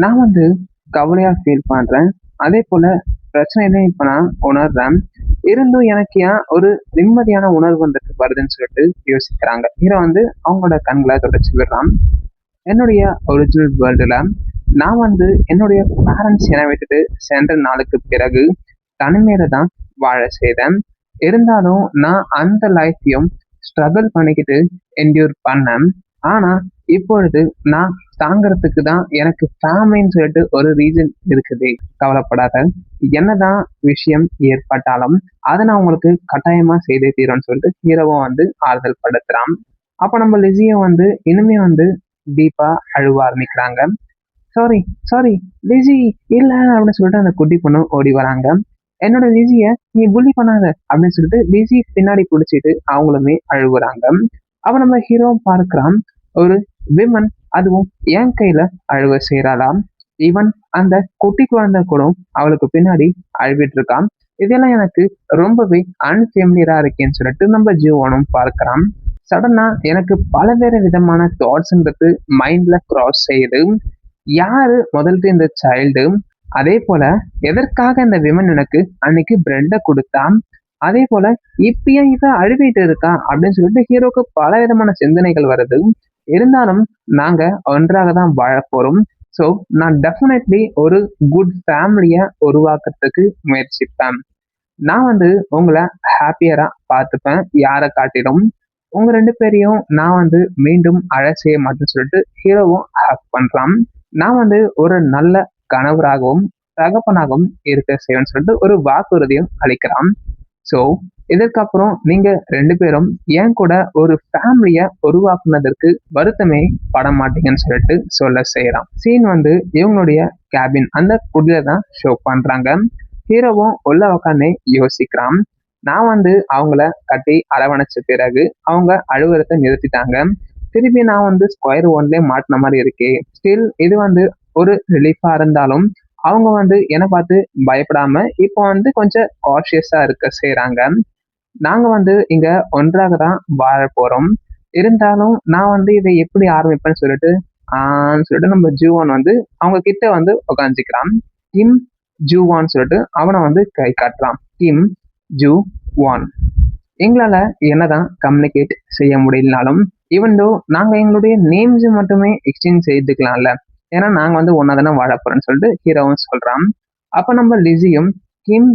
நான் வந்து கவலையா ஃபீல் பண்றேன். அதே போல பிரச்சனையிலும் இப்ப நான் உணர்றேன். இருந்தும் எனக்கு ஏன் ஒரு நிம்மதியான உணர்வு வந்துட்டு வருதுன்னு சொல்லிட்டு யோசிக்கிறாங்க. ஹீரோ வந்து அவங்களோட கண்களை தொடச்சு விடுறான். என்னுடைய ஒரிஜினல் வேர்ல்டுல நான் வந்து என்னுடைய பேரண்ட்ஸ் என்னை விட்டுட்டு சென்ற நாளுக்கு பிறகு தனிமையில தான் வாழ செய்தேன். இருந்தாலும் நான் அந்த லைஃப்பையும் ஸ்ட்ரகிள் பண்ணிக்கிட்டு என்டியூர் பண்ணேன். ஆனா இப்பொழுது நான் தாங்கறதுக்கு தான் எனக்கு ஃபேமிலின்னு சொல்லிட்டு ஒரு ரீசன் இருக்குது. கவலைப்படாத. என்னதான் விஷயம் ஏற்பட்டாலும் அதை நான் உங்களுக்கு கட்டாயமா செய்தே தீரும்னு சொல்லிட்டு ஹீரோவும் வந்து ஆறுதல் படுத்துறான். அப்ப நம்ம லிசியும் வந்து இனிமே வந்து டீப்பா அழுவ ஆரம்பிக்கிறாங்க. சாரி, சாரி, லிஸி இல்ல அப்படின்னு சொல்லிட்டு அந்த குட்டி பொண்ணு ஓடி வராங்க. என்னோட லிஸிய நீ புள்ளி பண்ணாத அப்படின்னு சொல்லிட்டு லிஸி பின்னாடி பிடிச்சிட்டு அவங்களுமே அழுகுறாங்க. அவ நம்ம ஹீரோ பார்க்கிறான். ஒரு விமன் அதுவும் என் கையில அழுவ செய்யறாளாம். ஈவன் அந்த குட்டி குழந்தை கூட அவளுக்கு பின்னாடி அழுவிட்டு இருக்கான். இதெல்லாம் எனக்கு ரொம்பவே அன்ஃபெமிலியரா இருக்கேன்னு சொல்லிட்டு நம்ம ஜீவனும் பார்க்கிறான். சடனா எனக்கு பலவேறு விதமான தாட்ஸ்ன்றது மைண்ட்ல கிராஸ் செய்யுது. யாரு முதல்ல இந்த சைல்டு, அதே போல எதற்காக இந்த விமன் எனக்கு அன்னைக்கு பிரெட்டை கொடுத்தான், அதே போல இப்பயும் இவ அழுவிட்டு இருக்கா அப்படின்னு சொல்லிட்டு ஹீரோக்கு பல விதமான சிந்தனைகள் வருது. இருந்தாலும் நாங்க ஒன்றாக தான் வாழ போறோம். ஸோ நான் டெஃபினெட்லி ஒரு குட் ஃபேமிலிய உருவாக்குறதுக்கு முயற்சிப்பேன். நான் வந்து உங்களை ஹாப்பியரா பார்த்துப்பேன் யாரை காட்டிலும். உங்க ரெண்டு பேரையும் நான் வந்து மீண்டும் அழ செய்ய மாட்டேன்னு சொல்லிட்டு ஹீரோவும் ஹக் பண்றான். நான் வந்து ஒரு நல்ல கணவராகவும் தகப்பனாகவும் இருக்க செய்வேன்னு சொல்லிட்டு ஒரு வாக்குறுதியும் அளிக்கிறான். ஸோ இதற்கப்புறம் நீங்க ரெண்டு பேரும் என் கூட ஒரு ஃபேமிலிய உருவாக்குனதற்கு வருத்தமே பட மாட்டீங்கன்னு சொல்லிட்டு சொல்ல செய்யறான். சீன் வந்து இவங்களுடைய கேபின் அந்த குடில தான் ஷோ பண்றாங்க. ஹீரோவும் உள்ள உட்காந்து யோசிக்கிறான். நான் வந்து அவங்கள கட்டி அரவணைச்ச பிறகு அவங்க அழுகுறத நிறுத்திட்டாங்க. திருப்பி நான் வந்து ஸ்கொயர் ஒன்லயே மாட்டின மாதிரி இருக்கே. ஸ்டில் இது வந்து ஒரு ரிலீஃபா இருந்தாலும் அவங்க வந்து என்னை பார்த்து பயப்படாம இப்போ வந்து கொஞ்சம் காஷியஸா இருக்க செய்யறாங்க. நாங்க வந்து இங்க ஒன்றாக தான் வாழ போறோம். இருந்தாலும் நான் வந்து இதை எப்படி ஆரம்பிப்பேன்னு சொல்லிட்டு சொல்லிட்டு நம்ம ஜூவான் வந்து அவங்க கிட்ட வந்து உட்காந்துக்கிறான். கிம் ஜூவான் சொல்லிட்டு அவனை வந்து கை காட்டுறான். கிம் ஜூ வான். எங்களால என்னதான் கம்யூனிகேட் செய்ய முடியலனாலும் ஈவன் தோ நாங்க எங்களுடைய நேம்ஸ் மட்டுமே எக்ஸ்சேஞ்ச் செய்துக்கலாம்ல. ஏன்னா நாங்க வந்து ஒன்னா தானே வாழ போறோம்னு சொல்லிட்டு ஹீரோவும் சொல்றான். அப்ப நம்ம லிசியும் கிம்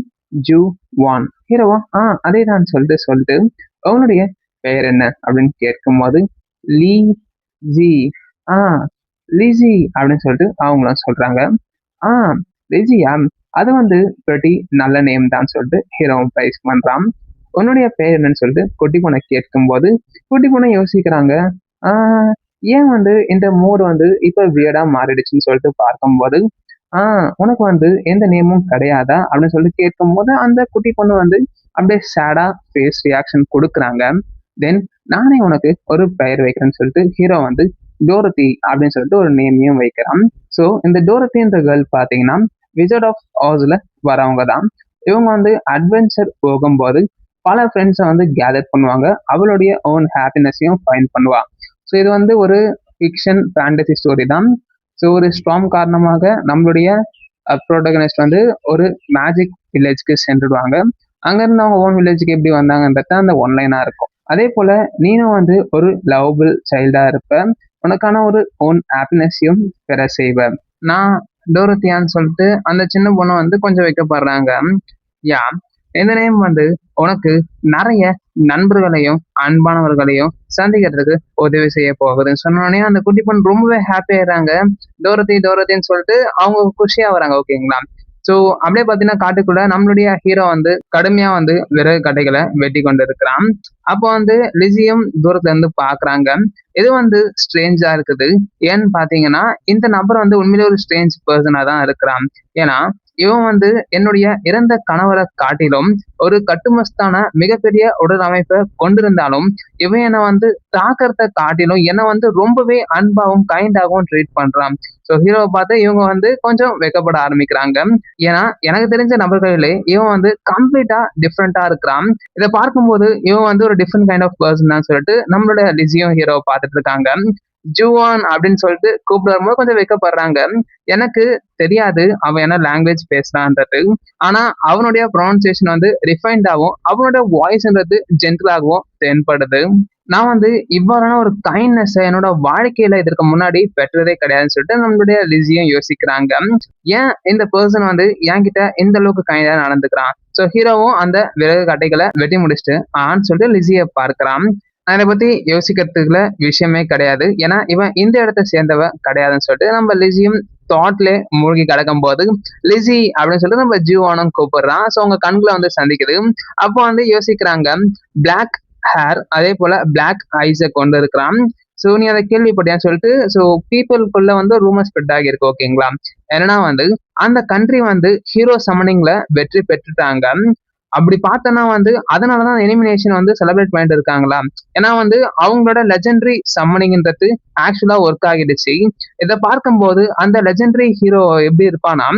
ஜூ வான். ஹீரோவா அதே தான் சொல்லிட்டு அவனுடைய பெயர் என்ன அப்படின்னு கேட்கும்போது லீ ஜி ஆ லிசி அப்படின்னு சொல்லிட்டு அவங்களும் சொல்றாங்க. ஆ லிசியா, அது வந்து pretty நல்ல நேம் தான் சொல்லிட்டு ஹீரோவும் பிரைஸ் பண்றான். உன்னுடைய பேர் என்னன்னு சொல்லிட்டு குட்டி பொண்ணை கேட்கும்போது குட்டி பொண்ணை யோசிக்கிறாங்க. ஆஹ் ஏன் வந்து இந்த மூட் வந்து இப்ப வியர்டா மாறிடுச்சுன்னு சொல்லிட்டு பார்க்கும்போது உனக்கு வந்து எந்த நேமும் கிடையாதா அப்படின்னு சொல்லிட்டு கேட்கும்போது அந்த குட்டி பொண்ணு வந்து அப்படியே சேடா ஃபேஸ் ரியாக்ஷன் கொடுக்குறாங்க. தென் நானே உனக்கு ஒரு பெயர் வைக்கிறேன்னு சொல்லிட்டு ஹீரோ வந்து டோரத்தி அப்படின்னு சொல்லிட்டு ஒரு நேமையும் வைக்கிறான். ஸோ இந்த டோரத்தின்ற கேர்ள் பார்த்தீங்கன்னா விசர்ட் ஆஃப் ஆஸ்ல வரவங்க தான். இவங்க வந்து அட்வென்ச்சர் போகும்போது பல ஃப்ரெண்ட்ஸை வந்து கேதர் பண்ணுவாங்க. அவளுடைய ஓன் ஹாப்பினஸையும் ஃபைண்ட் பண்ணுவா. ஸோ இது வந்து ஒரு ஃபிக்ஷன் ஃபேண்டசி ஸ்டோரி தான். ஸோ ஒரு ஸ்ட்ராங் காரணமாக நம்மளுடைய ப்ரோட்டகனிஸ்ட் வந்து ஒரு மேஜிக் வில்லேஜ்க்கு சென்றுடுவாங்க. அங்கேருந்து அவங்க ஓன் வில்லேஜுக்கு எப்படி வந்தாங்கன்றது அந்த ஒன்லைனாக இருக்கும். அதே போல நீனும் வந்து ஒரு லவபிள் சைல்டா இருப்ப. உனக்கான ஒரு ஓன் ஹாப்பினஸையும் பெற செய்வ. நான் டோரத்தியான்னு சொல்லிட்டு அந்த சின்ன பொண்ணு வந்து கொஞ்சம் வைக்கப்படுறாங்க. யா, இந்த நேம் வந்து உனக்கு நிறைய நண்பர்களையும் அன்பானவர்களையும் சந்திக்கிறதுக்கு உதவி செய்ய போகுதுன்னு சொன்னோடனே அந்த குட்டி பொண்ணு ரொம்பவே ஹாப்பி ஆயிடுறாங்க. டோரத்தின்னு சொல்லிட்டு அவங்க குஷியா வராங்க. ஓகேங்களா? ஸோ அப்படியே பார்த்தீங்கன்னா காட்டுக்குள்ள நம்மளுடைய ஹீரோ வந்து கடுமையா வந்து விறகு கட்டைகளை வெட்டி கொண்டு இருக்கிறான். அப்போ வந்து லிசியும் தூரத்துல இருந்து பாக்குறாங்க. இது வந்து ஸ்ட்ரேஞ்சா இருக்குது. ஏன்னு பாத்தீங்கன்னா இந்த நபர் வந்து உண்மையிலே ஒரு ஸ்ட்ரேஞ்ச் பர்சனா தான் இருக்கிறான். ஏன்னா இவன் வந்து என்னுடைய இறந்த கணவரை காட்டிலும் ஒரு கட்டுமஸ்தான மிகப்பெரிய உடல் அமைப்பை கொண்டிருந்தாலும் இவன் என்னை வந்து தாக்கறத காட்டிலும் என்னை வந்து ரொம்பவே அன்பாகவும் கைண்டாகவும் ட்ரீட் பண்றான். ஸோ ஹீரோவை பார்த்து இவங்க வந்து கொஞ்சம் வெக்கப்பட ஆரம்பிக்கிறாங்க. ஏன்னா எனக்கு தெரிஞ்ச நபர்களிலே இவன் வந்து கம்ப்ளீட்டா டிஃப்ரெண்டா இருக்கிறான். இதை பார்க்கும்போது இவன் வந்து ஒரு டிஃப்ரெண்ட் கைண்ட் ஆஃப் பர்சன் தான் சொல்லிட்டு நம்மளோட லிசியும் ஹீரோவை பார்த்துட்டு இருக்காங்க. ஜூவான் அப்படின்னு சொல்லிட்டு கூப்பிட்டு வரும்போது கொஞ்சம் வெக்கப்படுறாங்க. எனக்கு தெரியாது அவன் என்ன லாங்குவேஜ் பேசுறான்றது. ஆனா அவனுடைய ப்ரொனன்சியேஷன் வந்து ரிஃபைன்டாகவும் அவனுடைய வாய்ஸ்ன்றது ஜென்டிலாகவும் தென்படுது. நான் வந்து இவ்வாறான ஒரு கைண்ட்னஸ் என்னோட வாழ்க்கையில இதற்கு முன்னாடி பெற்றதே கிடையாதுன்னு சொல்லிட்டு நம்மளுடைய லிஸியும் யோசிக்கிறாங்க. ஏன் இந்த பர்சன் வந்து என்கிட்ட இந்த அளவுக்கு கைண்டா நடந்துக்கிறான். ஸோ ஹீரோவும் அந்த விறகு கட்டைகளை வெட்டி முடிச்சுட்டு ஆன்னு சொல்லிட்டு லிஸியை பார்க்கிறான். அதை பத்தி யோசிக்கிறதுக்குள்ள விஷயமே கிடையாது. ஏன்னா இவன் இந்த இடத்தை சேர்ந்தவ கிடையாதுன்னு சொல்லிட்டு நம்ம லிஸியும் தாட்ல மூழ்கி கிடக்கும் போது லிஸி அப்படின்னு சொல்லிட்டு நம்ம ஜீவானும் கூப்பிடுறான். ஸோ அவங்க கண்களை வந்து சந்திக்குது. அப்போ வந்து யோசிக்கிறாங்க, பிளாக் ஹேர் அதே போல பிளாக் ஐஸை கொண்டு இருக்கிறான். ஸோ நீ அதை கேள்விப்பட்டியான்னு சொல்லிட்டு ஸோ பீப்புளுக்குள்ள வந்து ரூமர் ஸ்ப்ரெட் ஆகியிருக்கு. ஓகேங்களா? ஏன்னா வந்து அந்த கண்ட்ரி வந்து ஹீரோ சம்மனிங்ல வெற்றி பெற்றுட்டாங்க. அப்படி பார்த்தோன்னா வந்து அதனாலதான் எலிமினேஷன் வந்து செலிப்ரேட் பண்ணிட்டு இருக்காங்களா. ஏன்னா வந்து அவங்களோட லெஜெண்டரி சம்மனிங்ன்றது ஆக்சுவலா ஒர்க் ஆகிடுச்சு. இதை பார்க்கும்போது அந்த லெஜெண்டரி ஹீரோ எப்படி இருப்பானா,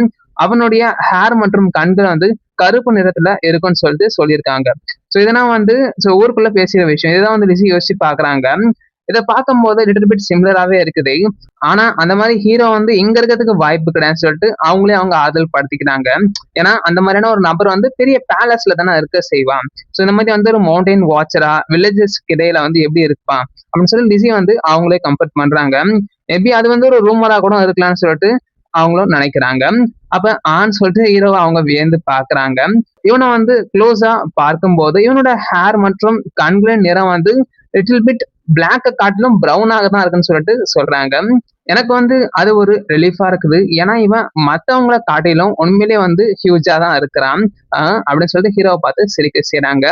அவனுடைய ஹேர் மற்றும் கண்கள் வந்து கருப்பு நிறத்துல இருக்கும்னு சொல்லிட்டு சொல்லியிருக்காங்க. ஸோ இதெல்லாம் வந்து ஊருக்குள்ள பேசிய விஷயம். இதான் வந்து லிசி யோசிச்சு பாக்குறாங்க. இதை பார்க்கும்போது லிட்டில் பிட் சிமிலராகவே இருக்குது. ஆனா அந்த மாதிரி ஹீரோ வந்து இங்க இருக்கிறதுக்கு வாய்ப்பு கிடையாதுன்னு சொல்லிட்டு அவங்களே அவங்க ஆதல் படுத்திக்கிறாங்க. ஏன்னா அந்த மாதிரியான ஒரு நபர் வந்து பெரிய பேலஸ்ல தானே இருக்க செய்வான். ஸோ இந்த மாதிரி வந்து ஒரு மவுண்டைன் வாட்சரா வில்லேஜஸ் இடையில வந்து எப்படி இருப்பான் அப்படின்னு சொல்லி லிசி வந்து அவங்களே கம்பேர் பண்றாங்க. மேபி அது வந்து ஒரு ரூமரா கூட இருக்கலாம்னு சொல்லிட்டு அவங்களும் நினைக்கிறாங்க. அப்ப ஆன்னு சொல்லிட்டு ஹீரோவை அவங்க வியந்து பாக்குறாங்க. இவனை வந்து க்ளோஸா பார்க்கும்போது இவனோட ஹேர் மற்றும் கண்களின் நிறம் வந்து லிட்டில் பிட் பிளாக்க காட்டிலும் ப்ரௌனாக தான் இருக்குன்னு சொல்லிட்டு சொல்றாங்க. எனக்கு வந்து அது ஒரு ரிலீஃபா இருக்குது. ஏன்னா இவன் மத்தவங்கள காட்டிலும் உண்மையிலேயே வந்து ஹியூஜா தான் இருக்கிறான் அப்படின்னு சொல்லிட்டு ஹீரோவை பார்த்து சிரிக்க செய்யறாங்க.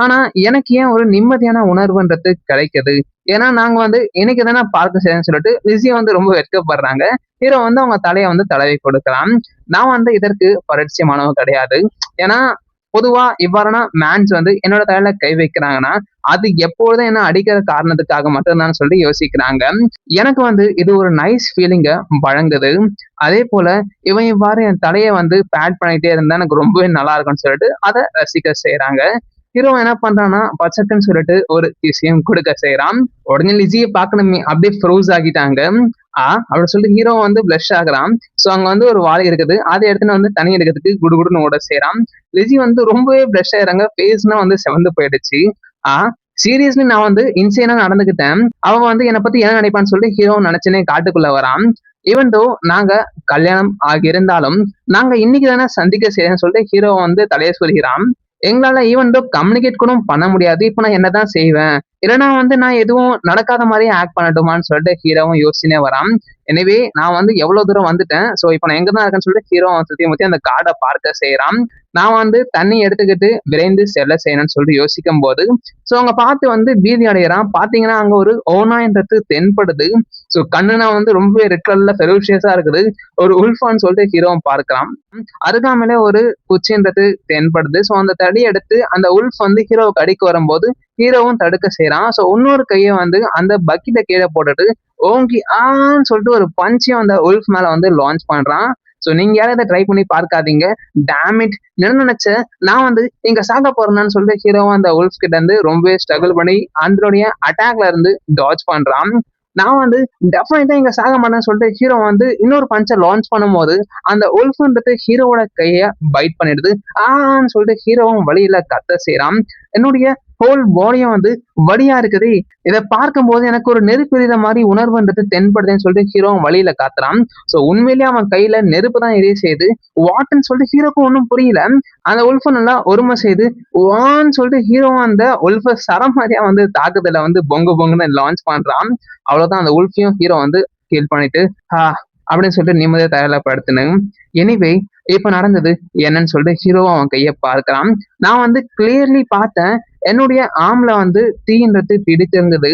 ஆனா எனக்கு ஏன் ஒரு நிம்மதியான உணர்வுன்றது கிடைக்குது. ஏன்னா நாங்க வந்து இன்னைக்கு தானே பார்க்க செய்யணும்னு சொல்லிட்டு லிஸியை வந்து ரொம்ப வெட்கப்படுறாங்க. ஹீரோ வந்து அவங்க தலையை வந்து தடவி கொடுக்கலாம். நான் வந்து இதற்கு பரிச்சயமானவ கிடையாது. ஏன்னா பொதுவா இவ்வாறான மேன்ஸ் வந்து என்னோட தலையில கை வைக்கிறாங்கன்னா அது எப்பொழுதும் என்ன அடிக்கிற காரணத்துக்காக மட்டும்தான் சொல்லி யோசிக்கிறாங்க. எனக்கு வந்து இது ஒரு நைஸ் ஃபீலிங்க வழங்குது. அதே போல இவன் இவ்வாறு என் தலையை வந்து பேட் பண்ணிட்டே இருந்தா எனக்கு ரொம்பவே நல்லா இருக்கும்னு சொல்லிட்டு அதை ரசிக்க செய்யறாங்க. ஹீரோ என்ன பண்றான்னா பச்சக்குன்னு சொல்லிட்டு ஒரு விஷயம் கொடுக்க செய்யறான். உடனே லிஜியை பார்க்கணுமே அப்படியே ஃப்ரோஸ் ஆகிட்டாங்க. அப்படின்னு சொல்லிட்டு ஹீரோ வந்து பிளஷ் ஆகுறான். சோ அங்க வந்து ஒரு வாழை இருக்குது. அதை எடுத்துன்னு வந்து தனி எடுக்கிறதுக்கு குடுகுடுன்னு ஓட செய்யறான். லிஜி வந்து ரொம்பவே பிளஷ் ஆயிடுறாங்க. ஃபேஸ்னா வந்து செவந்து போயிடுச்சு. சீரியஸ்லி நான் வந்து இன்சேனா நடந்துகிட்டேன். அவன் வந்து என்னை பத்தி என்ன நினைப்பான்னு சொல்லிட்டு ஹீரோ நினைச்சுனே காட்டுக்குள்ள வரான். ஈவன் தோ நாங்க கல்யாணம் ஆகியிருந்தாலும் நாங்க இன்னைக்கு தானே சந்திக்க செய்யறேன்னு சொல்லிட்டு ஹீரோ வந்து தலையை சொல்கிறான். எங்களால ஈவன் தோ கம்யூனிகேட் கூட பண்ண முடியாது. இப்ப நான் என்னதான் செய்வேன். இல்லைன்னா வந்து நான் எதுவும் நடக்காத மாதிரியே ஆக்ட் பண்ணட்டுமான்னு சொல்லிட்டு ஹீரோவும் யோசிச்சுனே வரான். எனவே நான் வந்து எவ்வளவு தூரம் வந்துட்டேன். சோ இப்ப நான் எங்கதான் இருக்கேன்னு சொல்லிட்டு ஹீரோ சுத்தி முத்தி அந்த கார்டை பார்க்க செய்யறான். நான் வந்து தண்ணி எடுத்துக்கிட்டு விரைந்து செல்ல செய்யணும்னு சொல்லிட்டு யோசிக்கும் போது சோ அவங்க பார்த்து வந்து பீதி அடைகிறான். பாத்தீங்கன்னா அங்க ஒரு ஓனான்றது தென்படுது. சோ கண்ணுனா வந்து ரொம்பவே ரெட் கலர்ல ஃபெரோஷியஸா இருக்குது. ஒரு உல்ஃபான்னு சொல்லிட்டு ஹீரோவும் பார்க்கலாம். அருகாமையில ஒரு குச்சின்றது தென்படுது. சோ அந்த தடி எடுத்து அந்த உல்ஃப் வந்து ஹீரோவுக்கு அடிக்க வரும்போது ஹீரோவும் தடுக்க செய்யறான். சோ இன்னொரு கையை வந்து அந்த பக்கெட்டை கீழே போட்டுட்டு ஓங்கி சொல்லிட்டு ஒரு பஞ்சையும் அந்த உல்ஃப் மேல வந்து லான்ச் பண்றான். சோ நீங்க யாரும் இதை ட்ரை பண்ணி பார்க்காதீங்க. டேமிட் என்ன நினைச்ச நான் வந்து இங்க சாக போறேன்னு சொல்லிட்டு ஹீரோவும் அந்த உல்ஃப் கிட்ட இருந்து ரொம்பவே ஸ்ட்ரகிள் பண்ணி அதனுடைய அட்டாக்ல இருந்து டாச் பண்றான். நான் வந்து டெஃபினட்டா இங்க சாக மாட்டேன்னு சொல்லிட்டு ஹீரோ வந்து இன்னொரு பஞ்சை லான்ச் பண்ணும்போது அந்த உல்ஃப்ன்றது ஹீரோவோட கைய பைட் பண்ணிடுது. சொல்லிட்டு ஹீரோவும் வழியில கத்த செய்யறான். என்னுடைய ஹோல் பாடியும் வந்து வழியா இருக்குது. இதை பார்க்கும் போது எனக்கு ஒரு நெருப்பு மாதிரி உணர்வுன்றது தென்படுதுன்னு சொல்லிட்டு ஹீரோவும் வழியில காத்துறான். சோ உண்மையிலேயே அவன் கையில நெருப்பு தான் எரிய செய்யுது. வாட்ன்னு சொல்லிட்டு ஹீரோக்கும் ஒன்றும் புரியல. அந்த உல்ஃப நல்லா ஒருமை செய்து வான்னு சொல்லிட்டு ஹீரோ அந்த உல்ஃப சரம் மாதிரியா வந்து தாக்குதல வந்து பொங்கு பொங்குன்னு லான்ச் பண்றான். அவ்வளவுதான் அந்த உல்ஃபையும் ஹீரோ வந்து கீல் பண்ணிட்டு அப்படின்னு சொல்லிட்டு நிம்மதியை தயாரப்படுத்தினு. எனிவே இப்ப நடந்தது என்னன்னு சொல்லிட்டு ஹீரோ அவன் கையை பார்க்கலாம். நான் வந்து கிளியர்லி பார்த்தேன். என்னுடைய ஆம்ல வந்து தீன்றது பிடித்திருந்தது.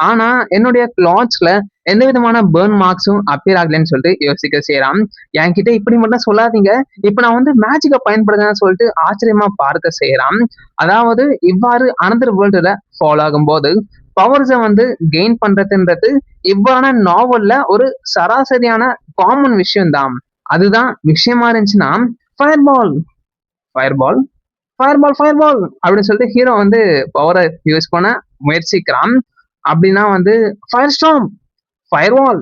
ஆனா என்னுடைய கிளாத்ஸ்ல எந்த விதமான பேர்ன் மார்க்ஸும் அப்பியர் ஆகலன்னு சொல்லிட்டு யோசிக்க செய்யறான். என்கிட்ட இப்படி மட்டும் சொல்லாதீங்க. இப்ப நான் வந்து மேஜிக்கை பயன்படுத்துறேன்னு சொல்லிட்டு ஆச்சரியமா பார்க்க செய்யறான். அதாவது இவ்வாறு அனதர் வேர்ல்டுல ஃபாலோ ஆகும் போது பவர்ஸை வந்து கெயின் பண்றதுன்றது இவ்வாறான நாவல்ல ஒரு சராசரியான காமன் விஷயம் தான். அதுதான் விஷயமா இருந்துச்சுன்னா ஃபயர்பால் ஃபயர்பால் ஃபயர்பால் ஃபயர்பால் அப்படின்னு சொல்லிட்டு ஹீரோ வந்து பவரை யூஸ் பண்ண முயற்சிக்கிறான். அப்படின்னா வந்து fire storm firewall,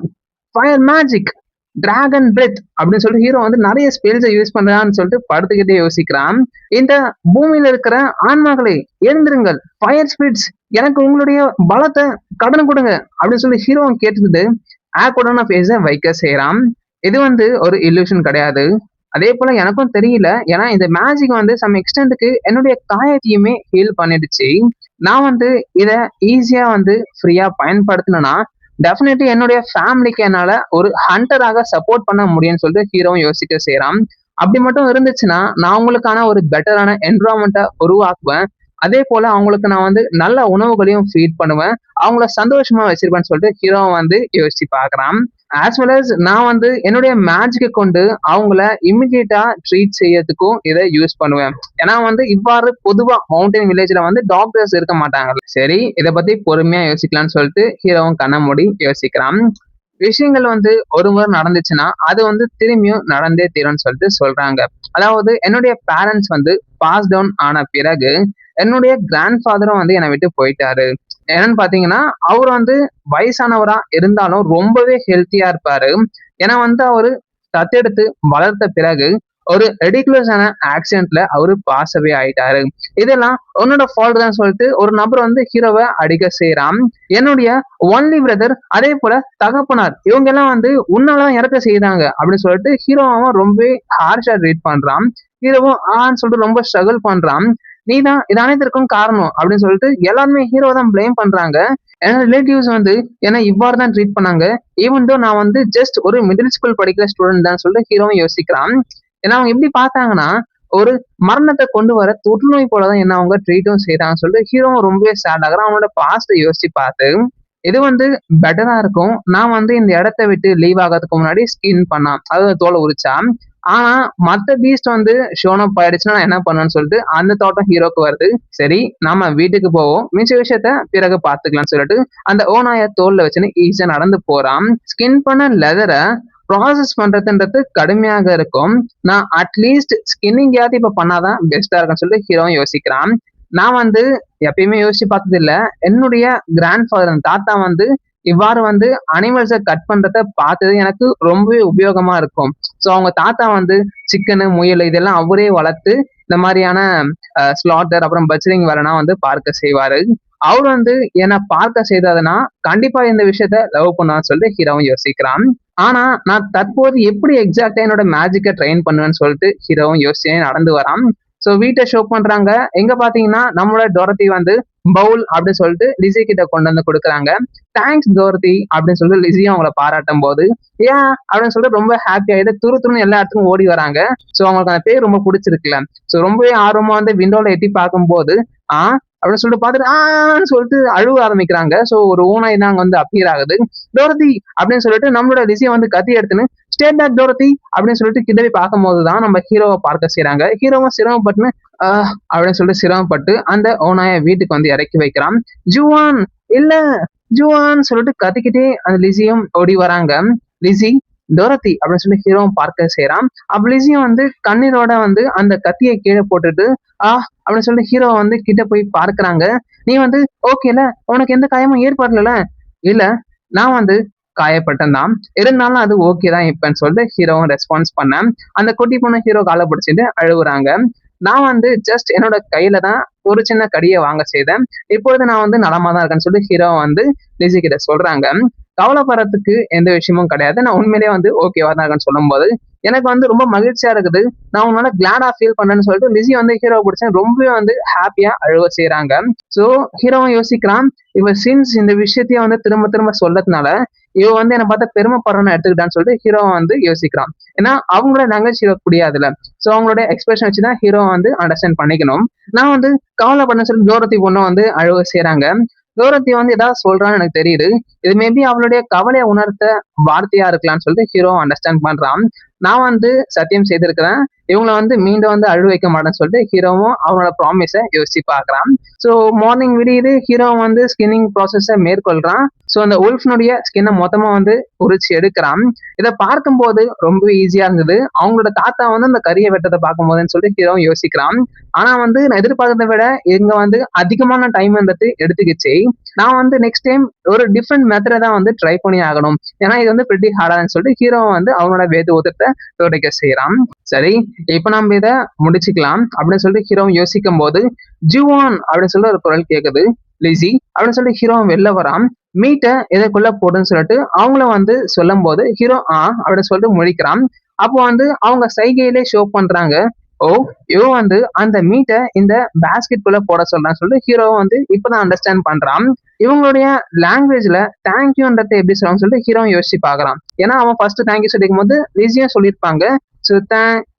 fire magic, dragon breath அப்படின்னு சொல்லிட்டு ஹீரோ வந்து நிறைய ஸ்பெல்ஸை யூஸ் பண்றான்னு சொல்லிட்டு படுத்துக்கிட்டே யோசிக்கிறான். இந்த பூமியில இருக்கிற ஆன்மாக்களை எழுந்திருங்கள், ஃபயர் ஸ்பிரிட்ஸ், எனக்கு உங்களுடைய பலத்தை கடன் கொடுங்க அப்படின்னு சொல்லி ஹீரோ கேட்டுட்டு ஆக்வர்டான ஃபேஸை வைக்க செய்யறான். இது வந்து ஒரு இல்லூஷன் கிடையாது. அதே போல எனக்கும் தெரியல, ஏன்னா இந்த மேஜிக் வந்து சம் எக்ஸ்டென்ட்டுக்கு என்னுடைய காயத்தையுமே ஹீல் பண்ணிடுச்சு. நான் வந்து இத ஈஸியா வந்து ஃப்ரீயா பயன்படுத்தினா டெஃபினெட்லி என்னுடைய ஃபேமிலிக்கு என்னால ஒரு ஹண்டராக சப்போர்ட் பண்ண முடியும்னு சொல்லிட்டு ஹீரோவும் யோசிக்க செய்யறான். அப்படி மட்டும் இருந்துச்சுன்னா நான் அவங்களுக்கான ஒரு பெட்டரான என்விரான்மெண்ட்டை உருவாக்குவேன். அதே போல அவங்களுக்கு நான் வந்து நல்ல உணவுகளையும் ஃபீட் பண்ணுவேன், அவங்கள சந்தோஷமா வச்சிருப்பேன்னு சொல்லிட்டு ஹீரோ வந்து யோசிச்சு பார்க்கறான். ஆஸ் வெல் அஸ் நான் வந்து என்னுடைய மேஜிக்கை கொண்டு அவங்கள இமிடியேட்டா ட்ரீட் செய்யறதுக்கும் இதை யூஸ் பண்ணுவேன். ஏன்னா வந்து இவ்வாறு பொதுவா மவுண்டன் வில்லேஜ்ல வந்து டாக்டர்ஸ் இருக்க மாட்டாங்க. சரி, இதை பத்தி பொறுமையா யோசிக்கலாம்னு சொல்லிட்டு ஹீரோவும் கண்ண மூடி யோசிக்கிறான். விஷயங்கள் வந்து ஒரு முறை நடந்துச்சுன்னா அது வந்து திரும்பியும் நடந்தே தீரும்னு சொல்லிட்டு சொல்றாங்க. அதாவது என்னுடைய பேரண்ட்ஸ் வந்து பாஸ் டவுன் ஆன பிறகு என்னுடைய கிராண்ட் ஃபாதரும் வந்து என்னை விட்டு போயிட்டாரு. என்னன்னு பாத்தீங்கன்னா அவர் வந்து வயசானவரா இருந்தாலும் ரொம்பவே ஹெல்த்தியா இருப்பாரு. ஏன்னா வந்து அவரு தத்தெடுத்து வளர்த்த பிறகு ஒரு ரெடிகுலஸான ஆக்சிடென்ட்ல அவரு பாசவே ஆயிட்டாரு. இதெல்லாம் உன்னோட ஃபால்ட் தான் சொல்லிட்டு ஒரு நபர் வந்து ஹீரோவை அடிக்க செய்யறான். என்னுடைய ஒன்லி பிரதர், அதே போல தகப்பனார், இவங்க எல்லாம் வந்து உன்னாலதான் இறக்க செய்தாங்க அப்படின்னு சொல்லிட்டு ஹீரோவும் ரொம்ப ஹார்ஷா ட்ரீட் பண்றான். ஹீரோவும் ஆன்னு சொல்லிட்டு ரொம்ப ஸ்ட்ரகிள் பண்றான். நீ தான் இது அனைத்திற்கும் காரணம் அப்படின்னு சொல்லிட்டு எல்லாருமே ஹீரோ தான் பிளேம் பண்றாங்க. என்னோட ரிலேட்டிவ்ஸ் வந்து என்ன இவ்வாறு தான் ட்ரீட் பண்ணாங்க, ஈவன் தோ நான் வந்து ஜஸ்ட் ஒரு மிடில் ஸ்கூல் படிக்கிற ஸ்டூடெண்ட் தான் சொல்லிட்டு ஹீரோவும் யோசிக்கிறான். ஏன்னா அவங்க எப்படி பார்த்தாங்கன்னா ஒரு மரணத்தை கொண்டு வர தொற்றுநோய் போலதான் என்ன அவங்க ட்ரீட்டும் செய்யறாங்க சொல்லிட்டு ஹீரோவும் ரொம்பவே சேட் ஆகுறான். அவனோட பாஸ்ட் யோசிச்சு பார்த்து இது வந்து பெட்டரா இருக்கும், நான் வந்து இந்த இடத்த விட்டு லீவ் ஆகிறதுக்கு முன்னாடி ஸ்கின் பண்ணான், அதாவது தோலை உரிச்சான். ஆனா மத்த பீஸ்ட் வந்து ஷோனப் ஆயிடுச்சுன்னா நான் என்ன பண்ணுவேன்னு சொல்லிட்டு அந்த தோட்டம் ஹீரோக்கு வருது. சரி, நாம வீட்டுக்கு போவோம், மிச்ச விஷயத்த பிறகு பாத்துக்கலாம்னு சொல்லிட்டு அந்த ஓநாய தோல்ல வச்சுன்னு ஈஸியா நடந்து போறான். ஸ்கின் பண்ண லெதரை ப்ராசஸ் பண்றதுன்றது கடுமையாக இருக்கும். நான் அட்லீஸ்ட் ஸ்கின்னிங்காவது இப்ப பண்ணாதான் பெஸ்டா இருக்குன்னு சொல்லிட்டு ஹீரோ யோசிக்கிறான். நான் வந்து எப்பயுமே யோசிச்சு பார்த்தது இல்ல, என்னுடைய கிராண்ட் ஃபாதர் தாத்தா வந்து இவ்வாறு வந்து அனிமல்ஸை கட் பண்றத பார்த்தது எனக்கு ரொம்பவே உபயோகமா இருக்கும். ஸோ அவங்க தாத்தா வந்து சிக்கனு, முயல் இதெல்லாம் அவரே வளர்த்து இந்த மாதிரியான ஸ்லாட்டர் அப்புறம் பச்சரிங் வேலைனா வந்து பார்க்க செய்வாரு. அவர் வந்து என்னை பார்க்க செய்ததுன்னா கண்டிப்பா இந்த விஷயத்த லவ் பண்ணுவான்னு சொல்லிட்டு ஹீரோவும் யோசிக்கிறான். ஆனா நான் தற்போது எப்படி எக்ஸாக்டா என்னோட மேஜிக்கை ட்ரெயின் பண்ணுவேன்னு சொல்லிட்டு ஹீரோவும் யோசிச்சே நடந்து வரான். ஸோ வீட்டை ஷோ பண்றாங்க. எங்க பாத்தீங்கன்னா நம்மளோட டோரத்தி வந்து பவுல் அப்படின்னு சொல்லிட்டு லிசி கிட்ட கொண்டு வந்து கொடுக்குறாங்க. தேங்க்ஸ் டோரத்தி அப்படின்னு சொல்லிட்டு லிசியும் அவங்கள பாராட்டும் போது ஏன் அப்படின்னு சொல்லிட்டு ரொம்ப ஹாப்பி ஆயிட்டு துரு துருன்னு எல்லா இடத்துக்கும் ஓடி வராங்க. ஸோ அவங்களுக்கு அந்த பேர் ரொம்ப பிடிச்சிருக்குல்ல. ஸோ ரொம்பவே ஆர்வமா வந்து விண்டோல எட்டி பார்க்கும்போது அப்படின்னு சொல்லிட்டு பார்த்துட்டு ஆன்னு சொல்லிட்டு அழுவ ஆரம்பிக்கிறாங்க. ஸோ ஒரு ஓனாய் தான் அங்க வந்து அப்பியர் ஆகுது. டோரத்தி அப்படின்னு சொல்லிட்டு நம்மளோட லிசியை வந்து கத்தி எடுத்துன்னு ஸ்டேட் பேக் டோரத்தி அப்படின்னு சொல்லிட்டு கிட்ட போய் பார்க்கும் போதுதான் நம்ம ஹீரோவை பார்க்க செய்யறாங்க. ஹீரோவும் சிரமப்பட்டுன்னு அப்படின்னு சொல்லிட்டு சிரமப்பட்டு அந்த ஓனாய வீட்டுக்கு வந்து இறக்கி வைக்கிறான். ஜுவான் இல்ல, ஜுவான் சொல்லிட்டு கத்திக்கிட்டே அந்த லிசியும் ஓடி வராங்க. லிசி, டோரத்தி அப்படின்னு சொல்லி ஹீரோவும் பார்க்க செய்யறான். அப்ப லிசியும் வந்து கண்ணீரோட வந்து அந்த கத்தியை கீழே போட்டுட்டு அப்படின்னு சொல்லி ஹீரோ வந்து கிட்ட போய் பார்க்கறாங்க. நீ வந்து ஓகேல, உனக்கு எந்த காயமும் ஏற்படல? இல்ல, நான் வந்து காயப்பட்டேன் தான், இருந்தாலும் அது ஓகே தான் இப்பன்னு சொல்லிட்டு ஹீரோவும் ரெஸ்பான்ஸ் பண்ணேன். அந்த குட்டி பொண்ணு ஹீரோ காலை பிடிச்சிட்டு அழுகுறாங்க. நான் வந்து ஜஸ்ட் என்னோட கையில தான் ஒரு சின்ன கடியை வாங்க செய்தேன், இப்பொழுது நான் வந்து நலமா தான் இருக்கேன்னு சொல்லி ஹீரோ வந்து லிசி கிட்ட சொல்றாங்க. கவலைப்படுறதுக்கு எந்த விஷயமும் கிடையாது, நான் உண்மையிலேயே வந்து ஓகேவா தான் இருக்கேன்னு சொல்லும் போது எனக்கு வந்து ரொம்ப மகிழ்ச்சியா இருக்குது, நான் உன்னால கிளாடா ஃபீல் பண்றேன்னு சொல்லிட்டு லிசி வந்து ஹீரோ பிடிச்ச ரொம்பவே வந்து ஹாப்பியா அழுவ செய்யறாங்க. ஸோ ஹீரோவும் யோசிக்கிறான், இவ சின்ஸ் இந்த விஷயத்தையும் வந்து திரும்ப திரும்ப சொல்லதுனால இவ வந்து என்னை பார்த்தா பெருமைப்படுறன்னு எடுத்துக்கிட்டான்னு சொல்லிட்டு ஹீரோ வந்து யோசிக்கிறான். ஏன்னா அவங்களோட லாங்குவேஜ் ஹீரோ புரியாதுல்ல. ஸோ அவங்களோட எக்ஸ்பிரஷன் வச்சுதான் ஹீரோ வந்து அண்டர்ஸ்டாண்ட் பண்ணிக்கணும். நான் வந்து கவலைப்படன்னு சொல்லி டோரத்தி பொண்ணு வந்து அழுவ செய்யறாங்க. டோரத்தி வந்து ஏதாவது சொல்றான்னு எனக்கு தெரியுது, இது மேபி அவளுடைய கவலையை உணர்த்த வார்த்தையா இருக்கலாம்னு சொல்லிட்டு ஹீரோ அண்டர்ஸ்டாண்ட் பண்றான். நான் வந்து சத்தியம் செய்திருக்கிறேன், இவங்கள வந்து மீண்டும் வந்து அழு வைக்க மாட்டேன்னு சொல்லிட்டு ஹீரோவும் அவனோட ப்ராமிஸை யோசிச்சு பார்க்கறான். ஸோ மார்னிங் விடியுது, ஹீரோ வந்து ஸ்கின்னிங் ப்ராசஸை மேற்கொள்றான். ஸோ அந்த உல்ஃப்னுடைய ஸ்கின்னை மொத்தமா வந்து உரிச்சு எடுக்கிறான். இதை பார்க்கும்போது ரொம்ப ஈஸியா இருந்தது. அவங்களோட தாத்தா வந்து அந்த கறியை வெட்டத்தை பார்க்கும்போதுன்னு சொல்லிட்டு ஹீரோ யோசிக்கிறான். ஆனா வந்து நான் எதிர்பார்க்கறதை விட இங்க வந்து அதிகமான டைம்ன்றது எடுத்துக்கிச்சு. நான் வந்து நெக்ஸ்ட் டைம் ஒரு டிஃப்ரெண்ட் மெத்தடை தான் வந்து ட்ரை பண்ணி ஆகணும், ஏன்னா இது வந்து பிரிட்டி ஹார்டான்னு சொல்லிட்டு ஹீரோ வந்து அவனோட வேத உதத்தை துடைக்க செய்யறான். சரி, இப்ப நம்ம இதை முடிச்சுக்கலாம் அப்படின்னு சொல்லிட்டு ஹீரோ யோசிக்கும் போது ஜுவான் அப்படின்னு சொல்லி ஒரு குரல் கேக்குது. லிசி அப்படின்னு சொல்லிட்டு ஹீரோ வெளில வரான். மீட்டை எதைக்குள்ள போடுன்னு சொல்லிட்டு அவங்கள வந்து சொல்லும் போது ஹீரோ அப்படின்னு சொல்லிட்டு முழிக்கிறான். அப்போ வந்து அவங்க சைகையிலே ஷோ பண்றாங்க, ஓ இவ வந்து அந்த மீட்டை இந்த பேஸ்கெட் குள்ள போட சொல்றான்னு சொல்லிட்டு ஹீரோ வந்து இப்பதான் அண்டர்ஸ்டாண்ட் பண்றான். இவங்களுடைய லாங்குவேஜ்ல தேங்க்யூன்றதை எப்படி சொல்லுவாங்க சொல்லிட்டு ஹீரோ யோசிச்சு பாக்குறான். ஏன்னா அவன் ஃபர்ஸ்ட் தேங்க்யூ சொல்லிக்கும் போது லிசியும் சொல்லியிருப்பாங்க. ஸோ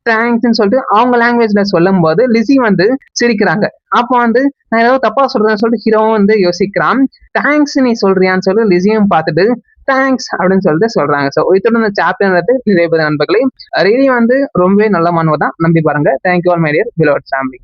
தேங்க்ஸ்ன்னு சொல்லிட்டு அவங்க லாங்குவேஜ்ல சொல்லும் போது லிசி வந்து சிரிக்கிறாங்க. அப்போ வந்து நான் ஏதோ தப்பா சொல்றேன்னு சொல்லிட்டு ஹீரோவும் வந்து யோசிக்கிறான். தேங்க்ஸ் நீ சொல்றியான்னு சொல்லி லிசியும் பார்த்துட்டு தேங்க்ஸ் அப்படின்னு சொல்லிட்டு சொல்றாங்க. ஸோ இத்தோட இந்த சாப்டர் நிறைய பேர் நண்பர்களே ரியலி வந்து ரொம்பவே நல்ல மாணவர் தான், நம்பி பாருங்க. தேங்க்யூ ஆல் மை டியர் பிலோட் ஃபேமிலி.